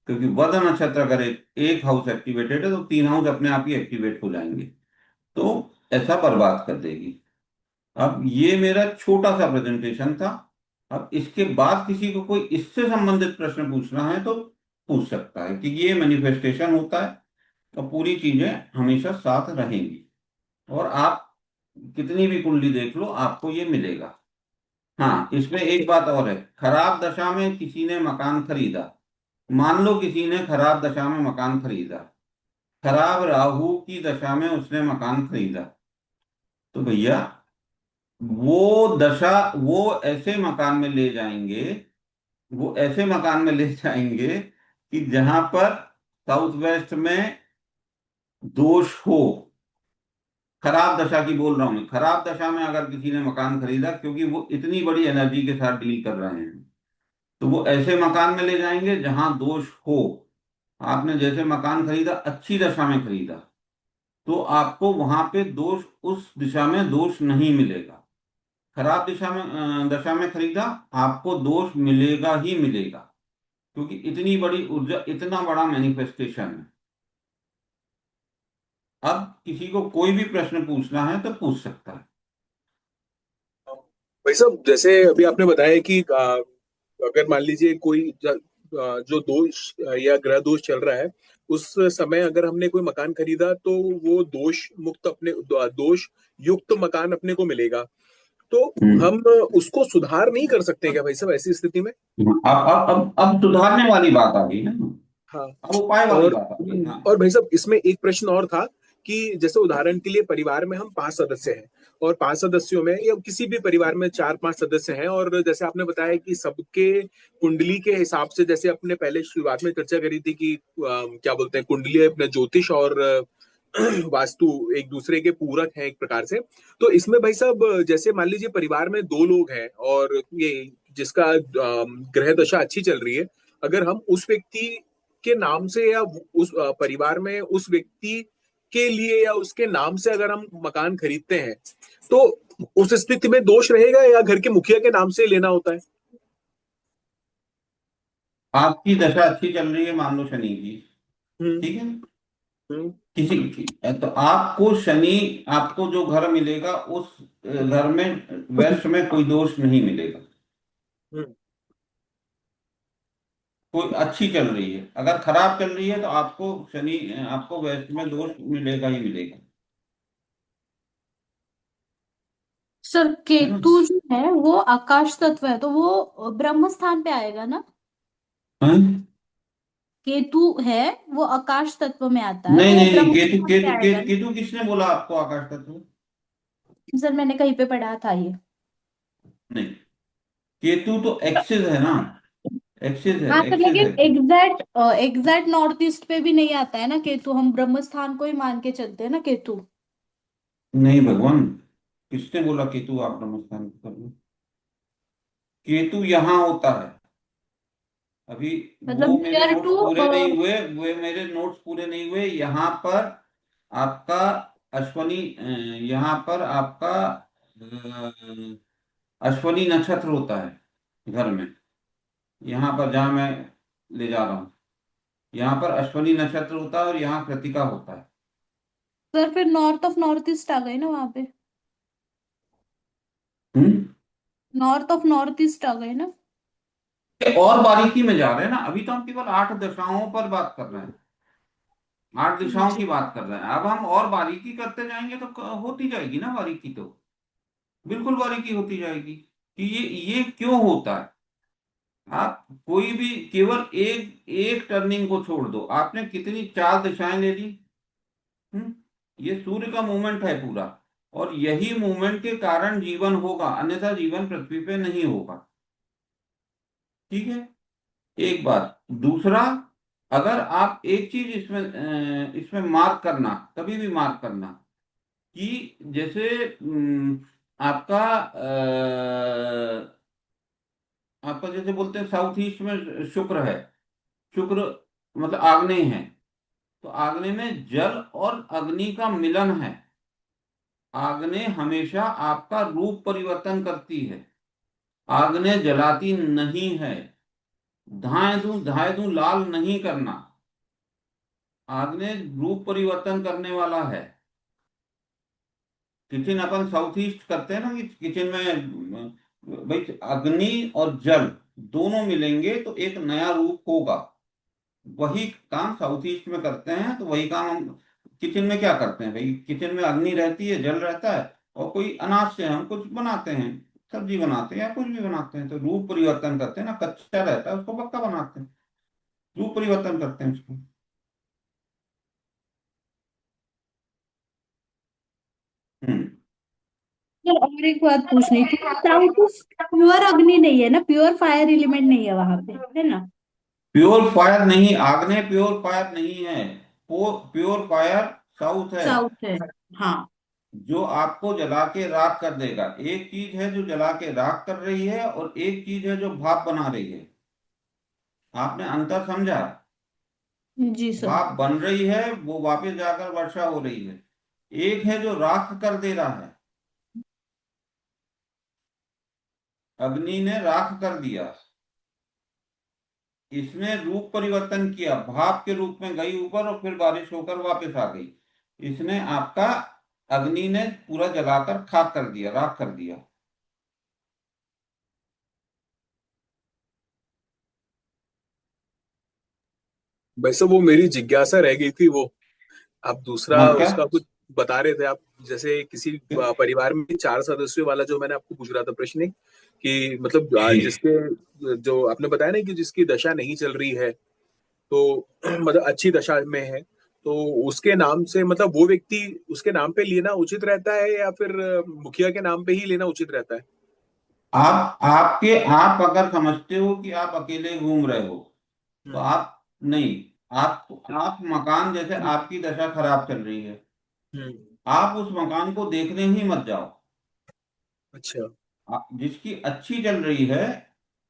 क्योंकि वध नक्षत्र अगर एक हाउस एक्टिवेटेड है तो तीन हाउस अपने आप ही एक्टिवेट हो जाएंगे, तो ऐसा बर्बाद कर देगी। अब ये मेरा छोटा सा प्रेजेंटेशन था। अब इसके बाद किसी को कोई इससे संबंधित प्रश्न पूछना है तो पूछ सकता है, कि ये मैनिफेस्टेशन होता है और पूरी चीजें हमेशा साथ रहेंगी, और आप कितनी भी कुंडली देख लो आपको ये मिलेगा। हाँ, इसमें एक बात और है, खराब दशा में किसी ने मकान खरीदा, मान लो किसी ने खराब दशा में मकान खरीदा, खराब राहु की दशा में उसने मकान खरीदा, तो भैया वो दशा, वो ऐसे मकान में ले जाएंगे, वो ऐसे मकान में ले जाएंगे कि जहां पर साउथ वेस्ट में दोष हो। खराब दशा की बोल रहा हूं मैं, खराब दशा में अगर किसी ने मकान खरीदा, क्योंकि वो इतनी बड़ी एनर्जी के साथ डील कर रहे हैं, तो वो ऐसे मकान में ले जाएंगे जहां दोष हो। आपने जैसे मकान खरीदा अच्छी दशा में खरीदा, तो आपको वहां पे दोष, उस दिशा में दोष नहीं मिलेगा। खराब दिशा में दशा में खरीदा, आपको दोष मिलेगा ही मिलेगा, क्योंकि इतनी बड़ी ऊर्जा, इतना बड़ा मैनिफेस्टेशन है। अब किसी को कोई भी प्रश्न पूछना है तो पूछ सकता है।
भाई साहब, जैसे अभी आपने बताया कि अगर मान लीजिए कोई जो दोष या ग्रह दोष चल रहा है, उस समय अगर हमने कोई मकान खरीदा तो वो दोष मुक्त अपने दोष युक्त मकान अपने को मिलेगा। तो
हम्म।
हम उसको सुधार नहीं कर सकते क्या भाई साहब ऐसी स्थिति में?
अब सुधारने वाली बात आ गई ना,
हाँ।
अब उपाय वाली
और
बात आ गई। हाँ।
और भाई साहब, इसमें एक प्रश्न और था कि जैसे उदाहरण के लिए परिवार में हम 5 सदस्य हैं, और 5 सदस्यों में या किसी भी परिवार में 4-5 सदस्य हैं, और जैसे आपने बताया कि सबके कुंडली के हिसाब से, जैसे अपने पहले शुरुआत में चर्चा करी थी कि क्या बोलते हैं, कुंडली अपने ज्योतिष और वास्तु एक दूसरे के पूरक हैं एक प्रकार से। तो इसमें भाई साहब, जैसे मान लीजिए परिवार में 2 लोग हैं और ये जिसका ग्रह दशा अच्छी चल रही है, अगर हम उस व्यक्ति के नाम से या उस परिवार में उस व्यक्ति के लिए या उसके नाम से अगर हम मकान खरीदते हैं, तो उस स्थिति में दोष रहेगा या घर के मुखिया के नाम से लेना होता है?
आपकी दशा अच्छी चल रही है, मान लो शनि की,
हम्म।
ठीक है,
हम्म।
किसी की, तो आपको शनि, आपको जो घर मिलेगा उस घर में वेस्ट में कोई दोष नहीं मिलेगा।
हम्म।
कोई अच्छी चल रही है, अगर खराब चल रही है तो आपको शनि, आपको वेस्ट में दोष मिलेगा ही मिलेगा।
सर,
है ना?
केतु जो है वो आकाश तत्व है, तो वो ब्रह्म स्थान पे आएगा ना?
हैं?
केतु है वो आकाश तत्व में आता है,
नहीं
तो वो
नहीं नहीं,
ब्रह्म
केतु
स्थान पे
केतु
आएगा
केतु
ना।
केतु किसने बोला आपको आकाश तत्व?
सर मैंने कहीं पे पढ़ा था ये।
नहीं, केतु तो एक्सिस है ना, एक्सिस है,
हाँ सर,
एक्सिस
लेकिन
है।
एग्जैक्ट नॉर्थ ईस्ट पे भी नहीं आता है ना केतु, हम ब्रह्म स्थान को ही मान के चलते हैं ना केतु।
नहीं भगवान, किसने बोला केतु आप नमस्कार कर लो? केतु यहाँ होता है अभी। वो
मतलब
मेरे
नियर
नोट्स
टू।
पूरे नहीं हुए, वो मेरे नोट्स पूरे नहीं हुए यहाँ पर। आपका अश्वनी यहाँ पर आपका अश्वनी नक्षत्र होता है घर में। यहाँ पर जहाँ मैं ले जा रहा हूँ, यहाँ पर अश्वनी नक्षत्र होता है और यहाँ कृतिका होता है।
सर फिर नॉर्थ ऑफ नॉर्थ ईस्ट आ गए ना वहां पे।
हम्म।
नॉर्थ ऑफ नॉर्थ ईस्ट आ गए ना।
और बारीकी में जा रहे हैं ना, अभी तो हम केवल 8 दिशाओं पर बात कर रहे हैं, 8 दिशाओं
जी।
की बात कर रहे हैं। अब हम और बारीकी करते जाएंगे तो होती जाएगी ना बारीकी, तो बिल्कुल बारीकी होती जाएगी कि ये क्यों होता है। आप कोई भी केवल एक एक टर्निंग को छोड़ दो, आपने कितनी 4 दिशाएं ले ली। हम्म। ये सूर्य का मूवमेंट है पूरा, और यही मूवमेंट के कारण जीवन होगा, अन्यथा जीवन पृथ्वी पे नहीं होगा। ठीक है, एक बात। दूसरा, अगर आप एक चीज इसमें मार्क करना, कभी भी मार्क करना कि जैसे आपका आपका जैसे बोलते हैं साउथ ईस्ट में शुक्र है। शुक्र मतलब आग्नेय है, तो आग्नेय में जल और अग्नि का मिलन है। आग्नेय हमेशा आपका रूप परिवर्तन करती है, आग्नेय जलाती नहीं है। धाए दूं लाल नहीं करना, आग्नेय रूप परिवर्तन करने वाला है। किचन अपन साउथ ईस्ट करते हैं ना, कि किचन में भाई अग्नि और जल दोनों मिलेंगे तो एक नया रूप होगा। वही काम साउथ ईस्ट में करते हैं, तो वही काम हम किचन में क्या करते हैं भाई, किचन में अग्नि रहती है, जल रहता है, और कोई अनाज से हम कुछ बनाते हैं, सब्जी बनाते हैं या कुछ भी बनाते हैं, तो रूप परिवर्तन करते हैं ना, कच्चा रहता है उसको पक्का बनाते हैं, रूप परिवर्तन करते हैं उसको। हम्म।
सर और एक बात पूछनी थी, साउथ ईस्ट प्योर अग्नि नहीं है ना, प्योर फायर एलिमेंट नहीं है वहां पे, है ना।
प्योर फायर नहीं, आग्नेय प्योर फायर नहीं है। प्योर फायर साउथ है,
साउथ है। हाँ।
जो आपको जला के राख कर देगा। एक चीज है जो जला के राख कर रही है, और एक चीज है जो भाप बना रही है। आपने अंतर समझा?
जी सर।
भाप बन रही है, वो वापस जाकर वर्षा हो रही है। एक है जो राख कर दे रहा है, अग्नि ने राख कर दिया, इसने रूप परिवर्तन किया, भाप के रूप में गई ऊपर और फिर बारिश होकर वापस आ गई। इसने आपका, अग्नि ने पूरा जलाकर खाक कर दिया, राख कर दिया।
वैसे वो मेरी जिज्ञासा रह गई थी, वो आप दूसरा
हाँ क्या?
उसका कुछ बता रहे थे आप, जैसे किसी परिवार में 4 सदस्यों वाला जो मैंने आपको पूछ रहा था प्रश्न, एक कि मतलब जिसके जो आपने बताया ना कि जिसकी दशा नहीं चल रही है, तो मतलब अच्छी दशा में है, तो उसके नाम से मतलब वो व्यक्ति उसके नाम पे लेना उचित रहता है या फिर मुखिया के नाम पे ही लेना उचित रहता है?
आप अगर समझते हो कि आप अकेले घूम रहे हो, तो
हम्म।
आप नहीं, आप मकान, जैसे आपकी दशा खराब चल रही है,
हम्म।
आप उस मकान को देखने ही मत जाओ।
अच्छा।
जिसकी अच्छी चल रही है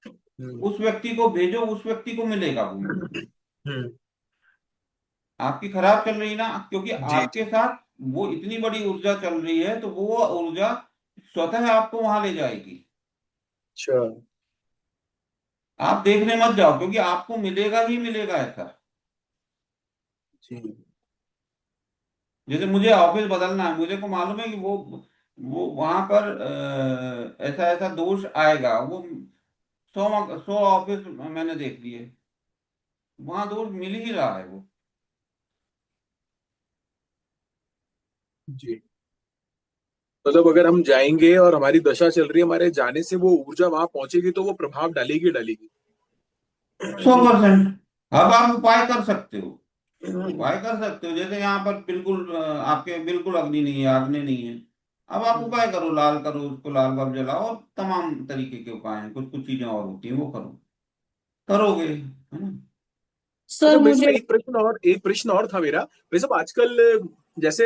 हम्म।
उस व्यक्ति को भेजो, उस व्यक्ति को मिलेगा वो।
हम्म।
आपकी खराब चल रही ना, क्योंकि
जी
आपके
जी।
साथ वो इतनी बड़ी ऊर्जा चल रही है, तो वो ऊर्जा स्वतः आपको वहां ले जाएगी।
अच्छा।
आप देखने मत जाओ, क्योंकि आपको मिलेगा ही मिलेगा ऐसा।
जी।
जैसे मुझे ऑफिस बदलना है, मुझे को मालूम है कि वो वहां पर ऐसा ऐसा दोष आएगा, वो 100 ऑफिस मैंने देख लिए, वहां दोष मिल ही रहा है वो।
जी। मतलब अगर हम जाएंगे और हमारी दशा चल रही है, हमारे जाने से वो ऊर्जा वहां पहुंचेगी तो वो प्रभाव डालेगी डालेगी।
100%। अब आप उपाय कर सकते हो, उपाय कर सकते हो। जैसे यहाँ पर बिल्कुल आपके बिल्कुल अग्नि नहीं है, आग्ने नहीं है। अब आप उपाय करो, लाल करो उसको, लाल बल्ब जलाओ, और तमाम तरीके के उपाय हैं, कुछ कुछ चीजें और होती हैं वो करो, करोगे, है ना।
सर
अच्छा भाई साहब,
मुझे
एक प्रश्न और था मेरा। भाई साहब आजकल जैसे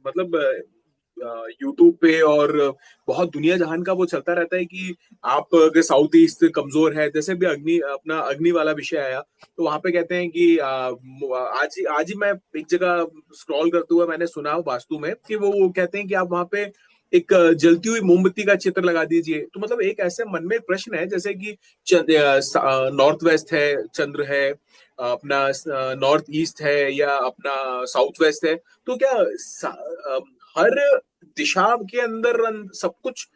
मतलब यूट्यूब पे और बहुत दुनिया जहान का वो चलता रहता है कि आप अगर साउथ ईस्ट कमजोर है, जैसे भी अग्नि वाला विषय आया, तो वहां पे कहते हैं कि आज ही मैं एक जगह स्क्रॉल करते हुए मैंने सुना वास्तु में कि वो कहते हैं कि आप वहां पे एक जलती हुई मोमबत्ती का चित्र लगा दीजिए। तो मतलब एक ऐसे मन में प्रश्न है, जैसे कि नॉर्थ वेस्ट है, चंद्र है, अपना नॉर्थ ईस्ट है, या अपना साउथ वेस्ट है, तो क्या हर दिशा के अंदर सब कुछ,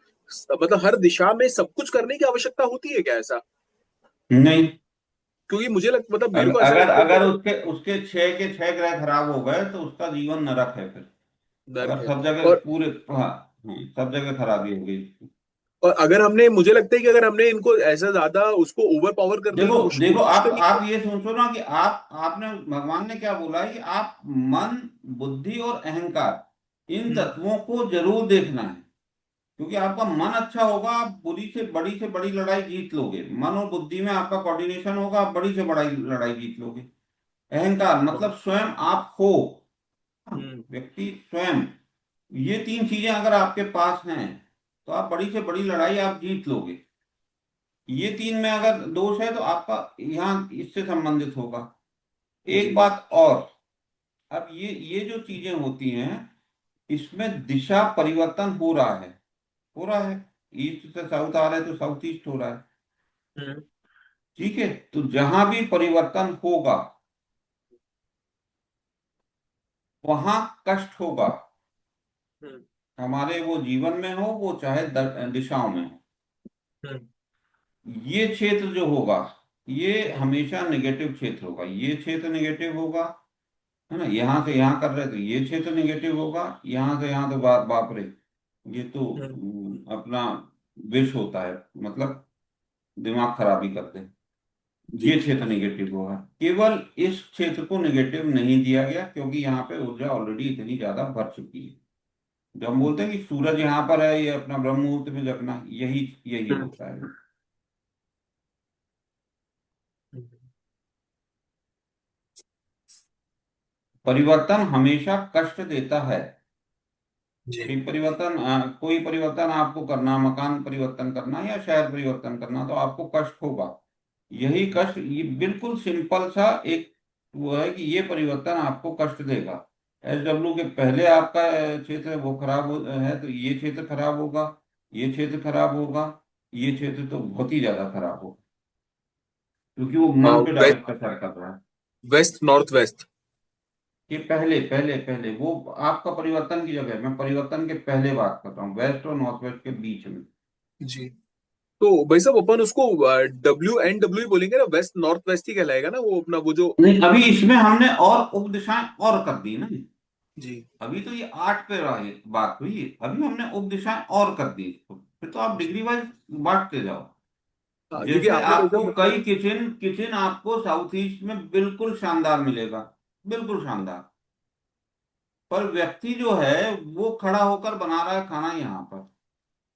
मतलब हर दिशा में सब कुछ करने की आवश्यकता होती है क्या ऐसा?
नहीं,
क्योंकि मतलब मेरे को ऐसा
अगर
लगता है
अगर
कि
उसके उसके छह के छह ग्रह खराब हो गए तो उसका जीवन नरक है फिर।
नर्क
अगर
है।
सब जगह
और
पूरे, हाँ, सब जगह खराबी हो गई।
और अगर हमने मुझे लगता है कि अगर हमने इनको ऐसा ज्यादा उसको ओवर पावर करने की
देखो देखो,
कोशिश
आप
करी
आप
तो।
ये सोचो ना कि आपने, भगवान ने क्या बोला है कि आप मन, बुद्धि और अहंकार, इन
हम्म।
तत्वों को जरूर देखना है। क्योंकि आपका मन अच्छा होगा, आप बुरी से बड़ी लड़ाई जीत लोगे। मन और बुद्धि में आपका कोऑर्डिनेशन होगा, आप बड़ी से बड़ी लड़ाई जीत लोगे। अहंकार मतलब स्वयं आप हो,
हम्म।
व्यक्ति स्वयं, ये तीन चीजें अगर आपके पास हैं तो आप बड़ी से बड़ी लड़ाई आप जीत लोगे। ये तीन में अगर दोष है तो आपका यहाँ इससे संबंधित होगा। एक
जी।
बात और, अब ये जो चीजें होती हैं, इसमें दिशा परिवर्तन हो रहा है, हो रहा है। ईस्ट से साउथ आ रहा है तो साउथ ईस्ट हो रहा है।
हम्म।
ठीक है, तो जहां भी परिवर्तन होगा वहां कष्ट होगा,
हम्म।
हमारे वो जीवन में हो, वो चाहे दिशाओं में हो।
हम्म।
ये क्षेत्र जो होगा ये
हम्म।
हमेशा नेगेटिव क्षेत्र होगा, ये क्षेत्र नेगेटिव होगा, है ना। यहाँ से यहाँ कर रहे तो ये क्षेत्र नेगेटिव होगा, यहाँ से यहाँ तो बाप रे, ये तो
हम्म।
अपना विष होता है, मतलब दिमाग खराबी करते हैं।
जी।
ये क्षेत्र नेगेटिव होगा। केवल इस क्षेत्र को नेगेटिव नहीं दिया गया क्योंकि यहाँ पे ऊर्जा ऑलरेडी इतनी ज्यादा भर चुकी है। जब हम बोलते हैं कि सूरज यहाँ पर है, ये अपना ब्रह्म मुहूर्त में जगना, यही यही
हम्म।
होता है। परिवर्तन हमेशा कष्ट देता है।
जी।
कोई परिवर्तन आपको करना, मकान परिवर्तन करना या शहर परिवर्तन करना, तो आपको कष्ट होगा। यही कष्ट, ये बिल्कुल सिंपल सा एक वो है कि ये परिवर्तन आपको कष्ट देगा। SW के पहले आपका क्षेत्र वो खराब है तो ये क्षेत्र खराब होगा, ये क्षेत्र खराब होगा, ये क्षेत्र तो बहुत ही ज्यादा खराब होगा, क्योंकि वो मन पे
वेस्ट
डायरेक्ट असर कर रहा है।
West north west.
कि पहले पहले पहले वो आपका परिवर्तन की जगह है, मैं परिवर्तन के पहले बात कर रहा हूँ, वेस्ट और नॉर्थ वेस्ट के बीच में।
जी। तो भाई साहब अपन उसको WNW बोलेंगे ना, वेस्ट नॉर्थ वेस्ट ही कहलाएगा ना वो अपना वो जो।
नहीं, अभी इसमें हमने और उपदिशाएं और कर दी ना।
जी।
अभी तो ये 8 पे रही बात हुई, अभी हमने उपदिशाएं और कर दी इसको, फिर तो आप
जी।
डिग्री वाइज बांटते जाओ।
हाँ, क्योंकि
जैसे
आपने भाई
आपको
साहब
कई किचन किचन आपको साउथ ईस्ट में बिल्कुल शानदार मिलेगा, बिल्कुल शानदार। पर व्यक्ति जो है वो खड़ा होकर बना रहा है खाना यहाँ पर,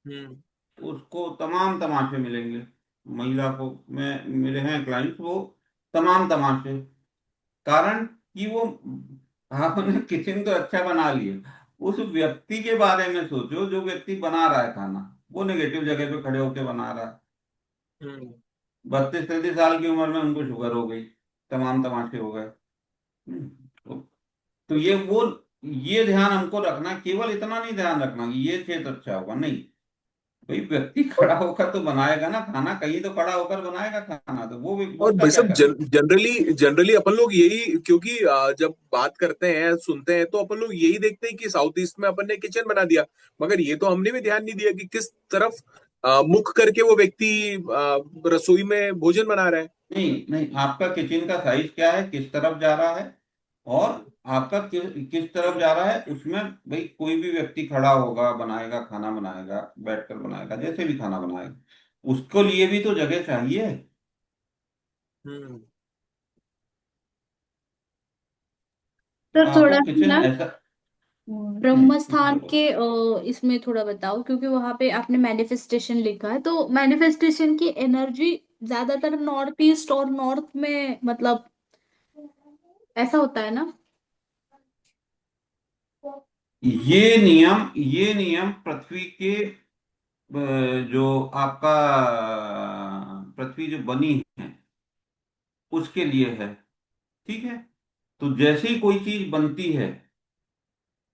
हम्म।
उसको तमाम तमाशे मिलेंगे। महिला को, मैं, मेरे हैं क्लाइंट्स, वो तमाम तमाशे, कारण कि वो, आपने किचन तो अच्छा बना लिया, उस व्यक्ति के बारे में सोचो जो व्यक्ति बना रहा है खाना, वो नेगेटिव जगह पे खड़े होकर बना रहा है।
हम्म।
32-33 साल की उम्र में उनको शुगर हो गई, तमाम तमाशे हो गए। तो, तो ये ध्यान हमको रखना, केवल इतना नहीं ध्यान रखना कि ये क्षेत्र अच्छा होगा, नहीं। भाई व्यक्ति खड़ा होकर तो बनाएगा ना खाना, कहीं तो खड़ा होकर बनाएगा खाना, तो वो भी
और
उसका
भाई
क्या
साहब
करें।
जनरली जनरली अपन लोग यही, क्योंकि जब बात करते हैं सुनते हैं तो अपन लोग यही देखते हैं कि साउथ ईस्ट में अपन ने किचन बना दिया, मगर ये तो हमने भी ध्यान नहीं दिया कि किस तरफ मुख करके वो व्यक्ति रसोई में भोजन बना रहा है।
नहीं नहीं, आपका किचन का साइज क्या है, किस तरफ जा रहा है, और आपका किस तरफ जा रहा है उसमें, भाई कोई भी व्यक्ति खड़ा होगा, बनाएगा, खाना बनाएगा, बैठकर बनाएगा, जैसे भी खाना बनाएगा, उसको लिए भी तो जगह चाहिए।
हम्म।
सर
आपको
थोड़ा
किचन
ना
ऐसा।
ब्रह्म स्थान
बोलो।
के इसमें थोड़ा बताओ, क्योंकि वहां पे आपने मैनिफेस्टेशन लिखा है, तो मैनिफेस्टेशन की एनर्जी ज्यादातर नॉर्थ ईस्ट और नॉर्थ में, मतलब ऐसा होता है ना?
ये नियम पृथ्वी के जो आपका पृथ्वी जो बनी है उसके लिए है। ठीक है। तो जैसे ही कोई चीज बनती है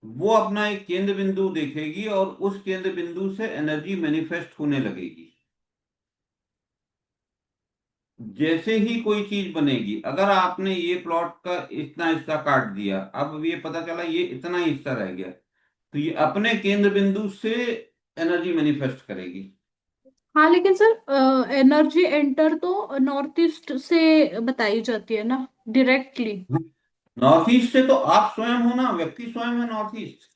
वो अपना एक केंद्र बिंदु देखेगी और उस केंद्र बिंदु से एनर्जी मैनिफेस्ट होने लगेगी। जैसे ही कोई चीज बनेगी, अगर आपने ये प्लॉट का इतना हिस्सा काट दिया, अब ये पता चला ये इतना ही हिस्सा रह गया, तो ये अपने केंद्र बिंदु से एनर्जी मैनिफेस्ट करेगी।
हाँ लेकिन सर एनर्जी एंटर तो नॉर्थ ईस्ट से बताई जाती है ना, डायरेक्टली।
नॉर्थ ईस्ट से तो आप स्वयं हो ना, व्यक्ति स्वयं है नॉर्थ ईस्ट।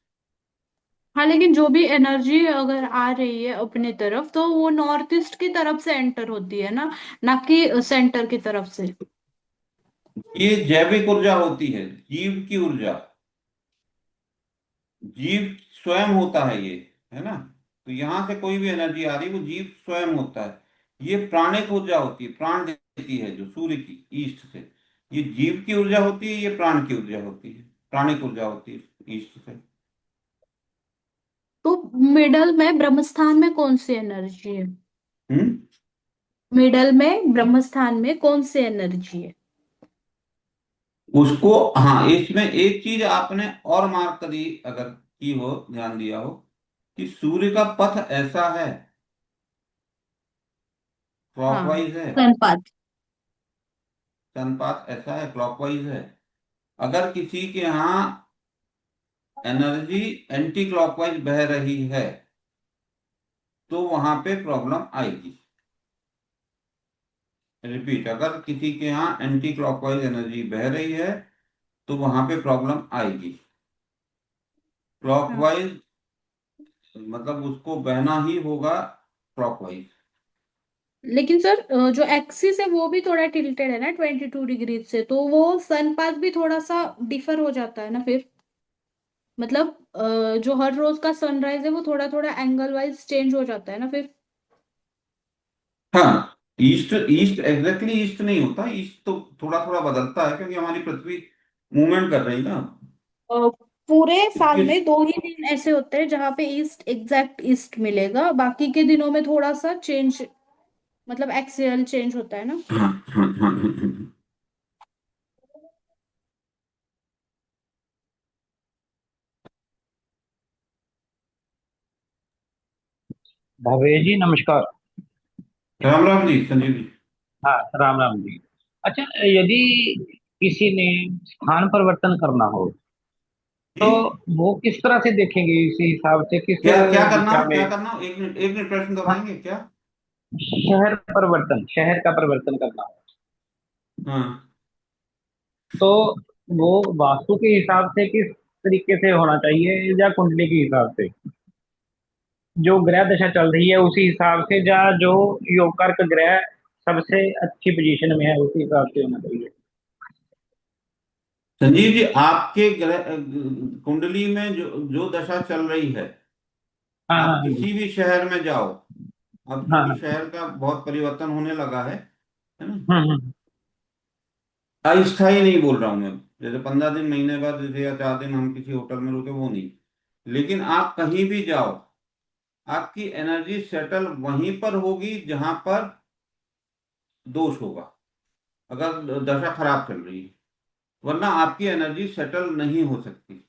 हाँ लेकिन जो भी एनर्जी अगर आ रही है अपनी तरफ, तो वो नॉर्थ ईस्ट की तरफ से एंटर होती है ना कि सेंटर की तरफ से।
ये जैविक ऊर्जा होती है, जीव की ऊर्जा। जीव स्वयं होता है ये, है ना। तो यहां से कोई भी एनर्जी आ रही है वो जीव स्वयं होता है। ये प्राणिक ऊर्जा होती है, प्राण देती है जो सूर्य की ईस्ट से। ये जीव की ऊर्जा होती है, ये प्राण की ऊर्जा होती है, प्राणिक ऊर्जा होती है ईस्ट से।
तो मिडल में ब्रह्मस्थान में कौन सी एनर्जी है?
हम्म।
मिडल में ब्रह्मस्थान में कौन सी एनर्जी है?
उसको, हाँ, इसमें एक चीज आपने और मार्क करी, अगर की हो, ध्यान दिया हो, कि सूर्य का पथ ऐसा है,
हाँ,
क्लॉकवाइज है।
संपात।
चंद्रपात ऐसा है, क्लॉकवाइज है। अगर किसी के यहाँ एनर्जी एंटी क्लॉकवाइज बह रही है तो वहां पे प्रॉब्लम आएगी। रिपीट, अगर किसी के यहाँ एंटी क्लॉकवाइज एनर्जी बह रही है तो वहां पे प्रॉब्लम आएगी।
हाँ
क्लॉकवाइज मतलब उसको बहना ही होगा क्लॉकवाइज।
लेकिन सर जो एक्सिस है वो भी थोड़ा टिल्टेड है ना 22 डिग्री से, तो वो सनपाथ भी थोड़ा सा डिफर हो जाता है ना फिर। मतलब जो हर रोज का सनराइज है वो थोड़ा थोड़ा एंगल वाइज चेंज हो जाता है ना फिर।
हाँ, ईस्ट ईस्ट एग्जैक्टली ईस्ट नहीं होता, ईस्ट तो थोड़ा थोड़ा बदलता है क्योंकि हमारी पृथ्वी मूवमेंट कर रही है ना।
अ, पूरे साल
किस
में 2 ही दिन ऐसे होते हैं जहाँ पे ईस्ट एग्जैक्ट ईस्ट मिलेगा, बाकी के दिनों में थोड़ा सा चेंज, मतलब एक्सियल चेंज होता है ना।
हाँ हाँ हाँ हाँ, हाँ।
भवेश जी नमस्कार।
राम राम जी, संजीव जी।
हाँ, राम राम जी। अच्छा, यदि किसी ने स्थान परिवर्तन करना हो तो
जी,
वो किस तरह से देखेंगे, इसी हिसाब से किस
क्या क्या करना
दिशा
हो,
में?
क्या करना हो, एक मिनट प्रश्न
हाँ,
दोहराएंगे क्या?
शहर का परिवर्तन करना हो
हाँ।
तो वो वास्तु के हिसाब से किस तरीके से होना चाहिए, या कुंडली के हिसाब से जो ग्रह दशा चल रही है उसी हिसाब से, या जो योग कारक ग्रह सबसे अच्छी पोजीशन में है उसी हिसाब से होना चाहिए?
संजीव जी, आपके ग्रह कुंडली में जो जो दशा चल रही है,
हाँ हाँ
आप
हाँ जी।
किसी भी शहर में जाओ। अब
हाँ
चूंकि
हाँ।
शहर का बहुत परिवर्तन होने लगा है ना।
हम्म।
अस्थाई नहीं बोल रहा हूं मैं, जैसे 15 दिन, महीने बाद, जैसे या 4 दिन हम किसी होटल में रुके, वो नहीं। लेकिन आप कहीं भी जाओ, आपकी एनर्जी सेटल वहीं पर होगी जहां पर दोष होगा, अगर दशा खराब चल रही है। वरना आपकी एनर्जी सेटल नहीं हो सकती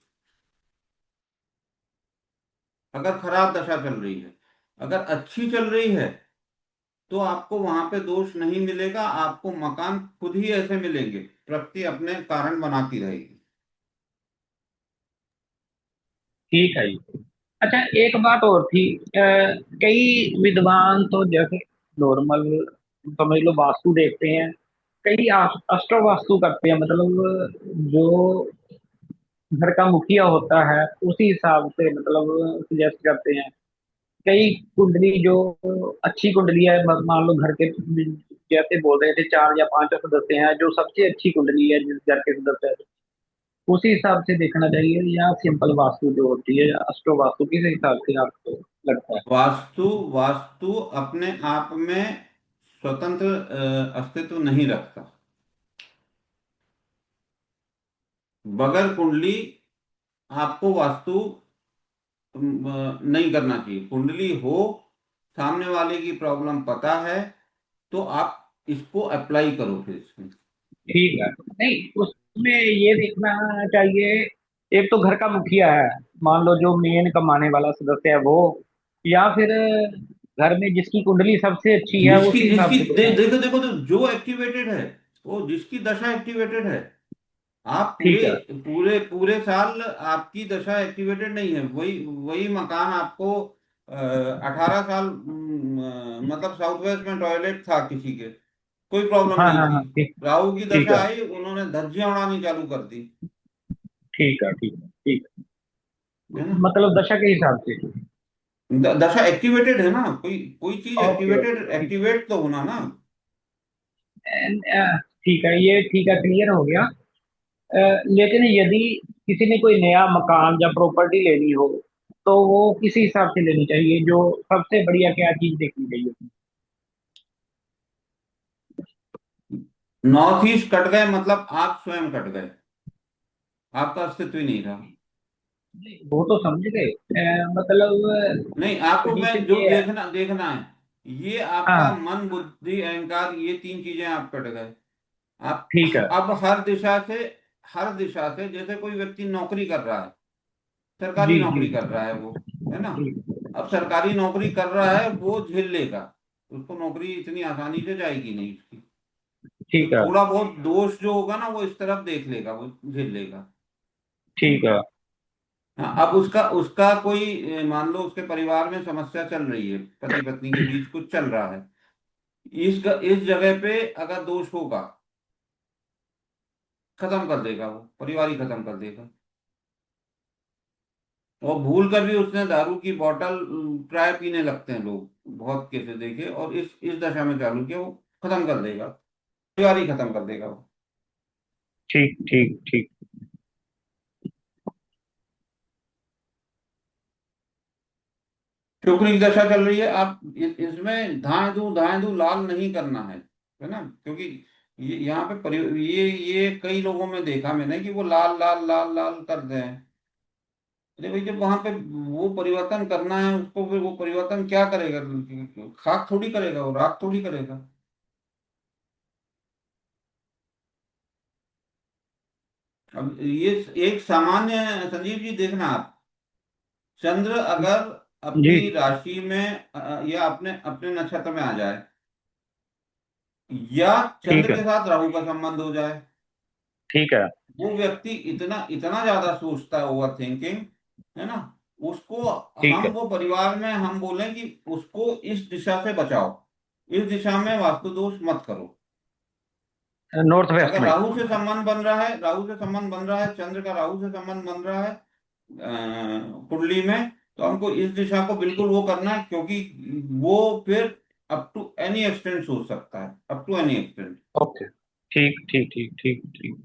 अगर खराब दशा चल रही है। अगर अच्छी चल रही है तो आपको वहां पे दोष नहीं मिलेगा, आपको मकान खुद ही ऐसे मिलेंगे, प्रकृति अपने कारण बनाती रहेगी।
ठीक है जी। अच्छा, एक बात और थी। कई विद्वान तो जैसे नॉर्मल समझ लो वास्तु देखते हैं, कई अष्टो वास्तु करते हैं, मतलब जो घर का मुखिया होता है उसी हिसाब से मतलब सजेस्ट करते हैं। कई कुंडली जो अच्छी कुंडली है, मान लो घर के जैसे बोल रहे थे 4 या 5 सदस्य हैं, जो सबसे अच्छी कुंडली है जिस घर के सदस्य है, उसी हिसाब से देखना चाहिए, या सिंपल वास्तु जो होती है, या अष्टो वास्तु, किस हिसाब से आपको लगता है?
वास्तु वास्तु अपने आप में स्वतंत्र अस्तित्व नहीं रखता। बगैर कुंडली आपको वास्तु नहीं करना चाहिए। कुंडली हो, सामने वाले की प्रॉब्लम पता है, तो आप इसको अप्लाई करो फिर इसमें।
ठीक है। नहीं, उसमें ये देखना चाहिए, एक तो घर का मुखिया है, मान लो जो मेन कमाने वाला सदस्य है वो, या फिर घर में जिसकी कुंडली सबसे अच्छी है
जिसकी
उसी हिसाब
जिसकी
से देखना है।
देखो देखो तो जो एक्टिवेटेड है, वो जिसकी दशा एक्टिवेटेड है। आप पूरे
ठीक है।
पूरे पूरे साल आपकी दशा एक्टिवेटेड नहीं है, वही वही मकान आपको 18 साल मतलब साउथ वेस्ट में टॉयलेट था किसी के, कोई प्रॉब्लम
हाँ
नहीं
हाँ
थी।
हाँ, ठीक।
राहु की
ठीक
दशा
है।
आई, उन्होंने धज्जियां उड़ानी चालू कर दी।
ठीक है। ठीक है। ठीक है।
है ना?
मतलब दशा के हिसाब से।
दशा एक्टिवेटेड है ना, कोई कोई चीज
ओके ओके,
एक्टिवेटेड,
ठीक।
एक्टिवेट तो होना ना।
ठीक है, ये ठीक है, क्लियर हो गया। लेकिन यदि किसी ने कोई नया मकान या प्रॉपर्टी लेनी हो, तो वो किस हिसाब से लेनी चाहिए? जो सबसे बढ़िया क्या चीज देखनी चाहिए उसमें?
नॉर्थ ईस्ट कट गए मतलब आप स्वयं कट गए, आपका अस्तित्व ही नहीं रहा।
नहीं, वो तो समझ गए। मतलब
नहीं, आपको मैं
कंडीशन
जो
ये है।
देखना देखना है, ये आपका
हाँ।
मन बुद्धि अहंकार, ये तीन चीजें आप कट गए। आप
ठीक है।
अब हर दिशा से जैसे कोई व्यक्ति नौकरी कर रहा है,
जी
सरकारी
जी
नौकरी कर रहा है वो, है ना?
जी।
अब सरकारी नौकरी कर रहा है, वो झेल लेगा, उसको नौकरी इतनी आसानी से जाएगी नहीं उसकी। तो
ठीक है।
थोड़ा बहुत दोष जो होगा ना, वो इस तरफ देख लेगा, वो झेल लेगा।
ठीक है।
हाँ, अब उसका उसका कोई मान लो उसके परिवार में समस्या चल रही है, पति पत्नी के बीच कुछ चल रहा है, इस जगह पे अगर दोष होगा, खत्म कर देगा, वो परिवार ही खत्म कर देगा। और भूल कर भी उसने दारू की बोतल प्राय पीने लगते हैं लोग, बहुत केसेस देखे, और इस दशा में चालू किया, वो खत्म कर देगा, परिवार ही खत्म कर देगा वो।
ठीक ठीक ठीक।
शुक्र की दशा चल रही है, आप इसमें धाए दू लाल नहीं करना है ना? क्योंकि ये यहाँ पे ये कई लोगों में देखा मैंने कि वो लाल लाल लाल लाल कर रहे हैं। अरे भाई, जब वहां पे वो परिवर्तन करना है उसको, फिर वो परिवर्तन क्या करेगा? खाक थोड़ी करेगा, वो राख थोड़ी करेगा। अब ये एक सामान्य, संजीव जी देखना आप, चंद्र अगर
जी।
अपनी राशि में या अपने अपने नक्षत्र में आ जाए, या
ठीक
चंद्र
है।
के साथ राहु का संबंध हो जाए,
ठीक है।
वो व्यक्ति इतना इतना ज्यादा सोचता है, ओवर थिंकिंग, है ना? उसको
ठीक
हम
है।
वो परिवार में हम बोलें कि उसको इस दिशा से बचाओ, इस दिशा में वास्तु दोष मत करो।
नॉर्थ वेस्ट
अगर
में।
राहु से संबंध बन रहा है, राहु से संबंध बन रहा है, चंद्र का राहु से संबंध बन रहा है कुंडली में, तो हमको इस दिशा को बिल्कुल वो करना है, क्योंकि वो फिर अप टू एनी एक्सटेंट सोच सकता है, up to any extent.
Okay. ठीक ठीक ठीक ठीक ठीक।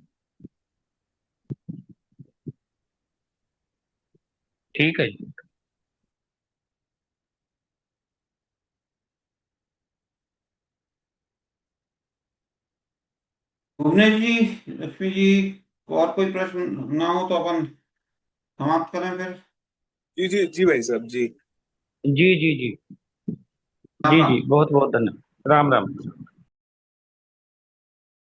ठीक है जी।
भुवनेश जी, लक्ष्मी जी, को और कोई प्रश्न ना हो तो अपन समाप्त करें फिर।
जी जी जी भाई साहब जी।
जी जी जी।
राम
जी
राम।
जी, बहुत बहुत धन्यवाद। राम राम।